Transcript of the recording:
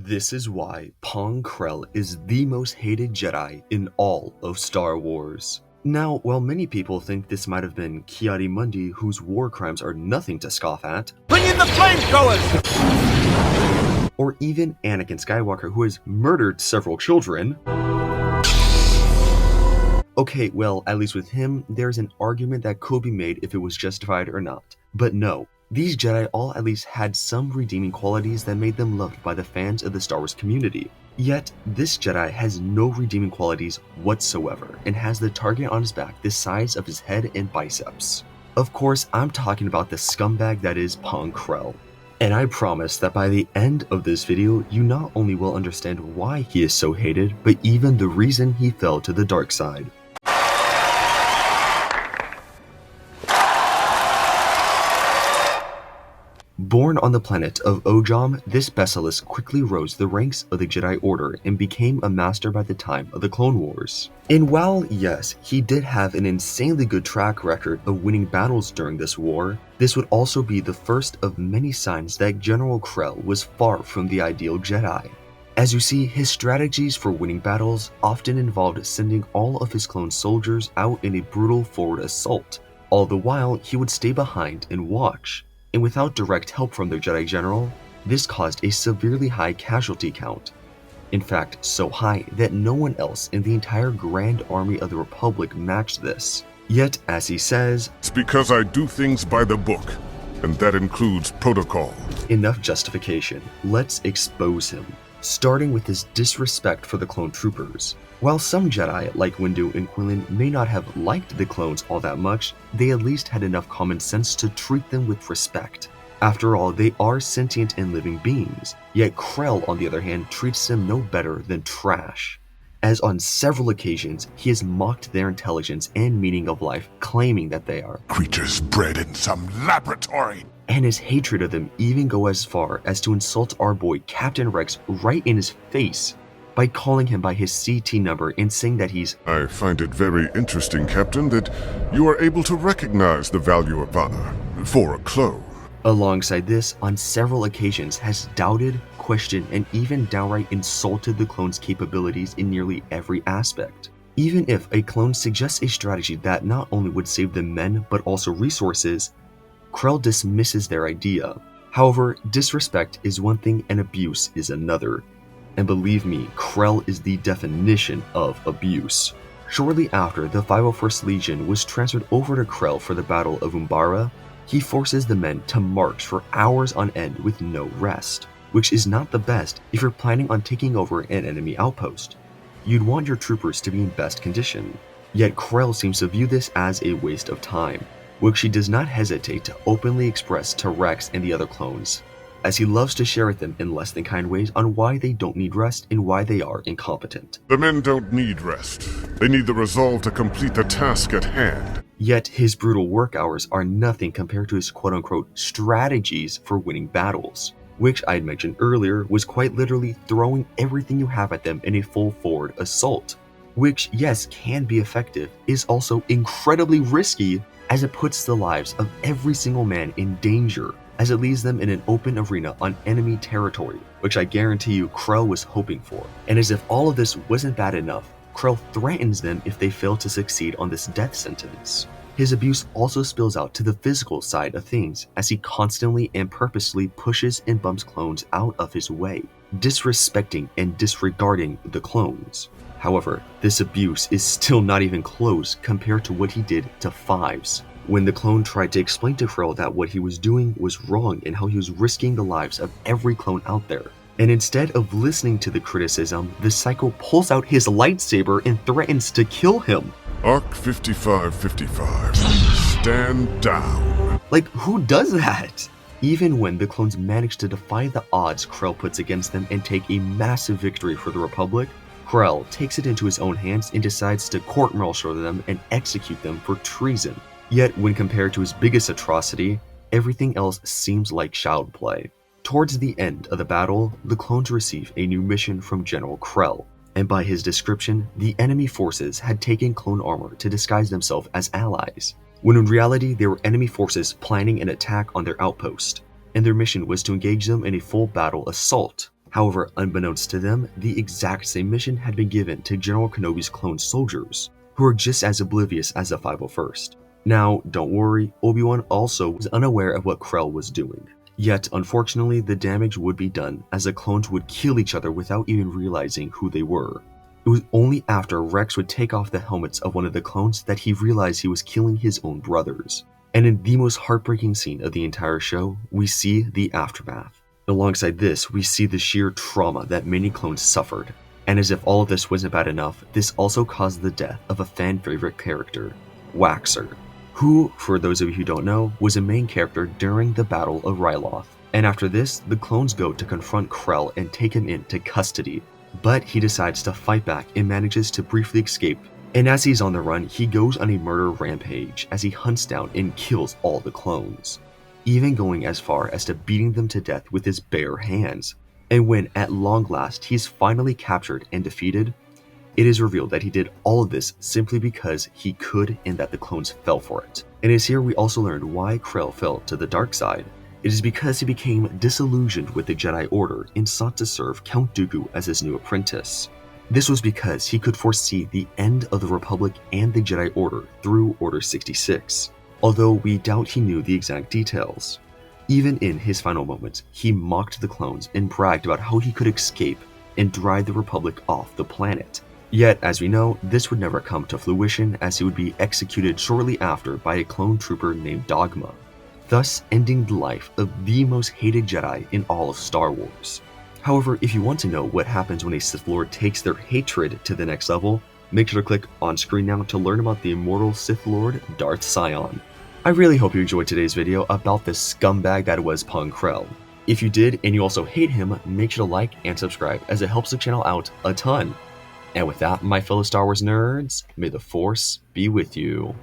This is why Pong Krell is the most hated Jedi in all of Star Wars. Now, while many people think this might have been Ki-Adi-Mundi, whose war crimes are nothing to scoff at, Bring in the flamethrowers! or even Anakin Skywalker, who has murdered several children, okay, well, at least with him, there's an argument that could be made if it was justified or not. But no, these Jedi all at least had some redeeming qualities that made them loved by the fans of the Star Wars community. Yet, this Jedi has no redeeming qualities whatsoever and has the target on his back the size of his head and biceps. Of course, I'm talking about the scumbag that is Pong Krell. And I promise that by the end of this video, you not only will understand why he is so hated, but even the reason he fell to the dark side. Born on the planet of Ojam, this Basilisk quickly rose the ranks of the Jedi Order and became a master by the time of the Clone Wars. And while, yes, he did have an insanely good track record of winning battles during this war, this would also be the first of many signs that General Krell was far from the ideal Jedi. As you see, his strategies for winning battles often involved sending all of his clone soldiers out in a brutal forward assault. All the while, he would stay behind and watch. And without direct help from their Jedi General, this caused a severely high casualty count. In fact, so high that no one else in the entire Grand Army of the Republic matched this. Yet, as he says, "It's because I do things by the book, and that includes protocol." Enough justification, let's expose him. Starting with his disrespect for the clone troopers. While some Jedi, like Windu and Quinlan, may not have liked the clones all that much, they at least had enough common sense to treat them with respect. After all, they are sentient and living beings, yet Krell, on the other hand, treats them no better than trash. As on several occasions, he has mocked their intelligence and meaning of life, claiming that they are creatures bred in some laboratory. And his hatred of them even go as far as to insult our boy Captain Rex right in his face by calling him by his CT number and saying that he's "I find it very interesting, Captain, that you are able to recognize the value of honor for a clone." Alongside this, on several occasions has doubted, questioned, and even downright insulted the clone's capabilities in nearly every aspect. Even if a clone suggests a strategy that not only would save them men but also resources, Krell dismisses their idea. However, disrespect is one thing and abuse is another. And believe me, Krell is the definition of abuse. Shortly after the 501st Legion was transferred over to Krell for the Battle of Umbara, he forces the men to march for hours on end with no rest, which is not the best if you're planning on taking over an enemy outpost. You'd want your troopers to be in best condition. Yet Krell seems to view this as a waste of time, which he does not hesitate to openly express to Rex and the other clones, as he loves to share with them in less than kind ways on why they don't need rest and why they are incompetent. "The men don't need rest. They need the resolve to complete the task at hand." Yet his brutal work hours are nothing compared to his quote-unquote strategies for winning battles, which I had mentioned earlier was quite literally throwing everything you have at them in a full forward assault, which yes can be effective, is also incredibly risky as it puts the lives of every single man in danger, as it leaves them in an open arena on enemy territory, which I guarantee you Krell was hoping for. And as if all of this wasn't bad enough, Krell threatens them if they fail to succeed on this death sentence. His abuse also spills out to the physical side of things, as he constantly and purposely pushes and bumps clones out of his way, disrespecting and disregarding the clones. However, this abuse is still not even close compared to what he did to Fives, when the clone tried to explain to Krell that what he was doing was wrong and how he was risking the lives of every clone out there. And instead of listening to the criticism, the Psycho pulls out his lightsaber and threatens to kill him. "Arc 5555, stand down." Like, who does that? Even when the clones manage to defy the odds Krell puts against them and take a massive victory for the Republic, Krell takes it into his own hands and decides to court-martial them and execute them for treason. Yet, when compared to his biggest atrocity, everything else seems like child play. Towards the end of the battle, the clones receive a new mission from General Krell, and by his description, the enemy forces had taken clone armor to disguise themselves as allies, when in reality they were enemy forces planning an attack on their outpost, and their mission was to engage them in a full battle assault. However, unbeknownst to them, the exact same mission had been given to General Kenobi's clone soldiers, who were just as oblivious as the 501st. Now, don't worry, Obi-Wan also was unaware of what Krell was doing. Yet, unfortunately, the damage would be done, as the clones would kill each other without even realizing who they were. It was only after Rex would take off the helmets of one of the clones that he realized he was killing his own brothers. And in the most heartbreaking scene of the entire show, we see the aftermath. Alongside this, we see the sheer trauma that many clones suffered. And as if all of this wasn't bad enough, this also caused the death of a fan favorite character, Waxer, who, for those of you who don't know, was a main character during the Battle of Ryloth. And after this, the clones go to confront Krell and take him into custody. But he decides to fight back and manages to briefly escape. And as he's on the run, he goes on a murder rampage as he hunts down and kills all the clones, even going as far as to beating them to death with his bare hands. And when, at long last, he's finally captured and defeated, it is revealed that he did all of this simply because he could and that the clones fell for it. And it is here we also learned why Krell fell to the dark side. It is because he became disillusioned with the Jedi Order and sought to serve Count Dooku as his new apprentice. This was because he could foresee the end of the Republic and the Jedi Order through Order 66, although we doubt he knew the exact details. Even in his final moments, he mocked the clones and bragged about how he could escape and drive the Republic off the planet. Yet, as we know, this would never come to fruition, as he would be executed shortly after by a clone trooper named Dogma, thus ending the life of the most hated Jedi in all of Star Wars. However, if you want to know what happens when a Sith Lord takes their hatred to the next level, make sure to click on screen now to learn about the immortal Sith Lord Darth Sion. I really hope you enjoyed today's video about the scumbag that was Pong Krell. If you did and you also hate him, make sure to like and subscribe, as it helps the channel out a ton. And with that, my fellow Star Wars nerds, may the Force be with you.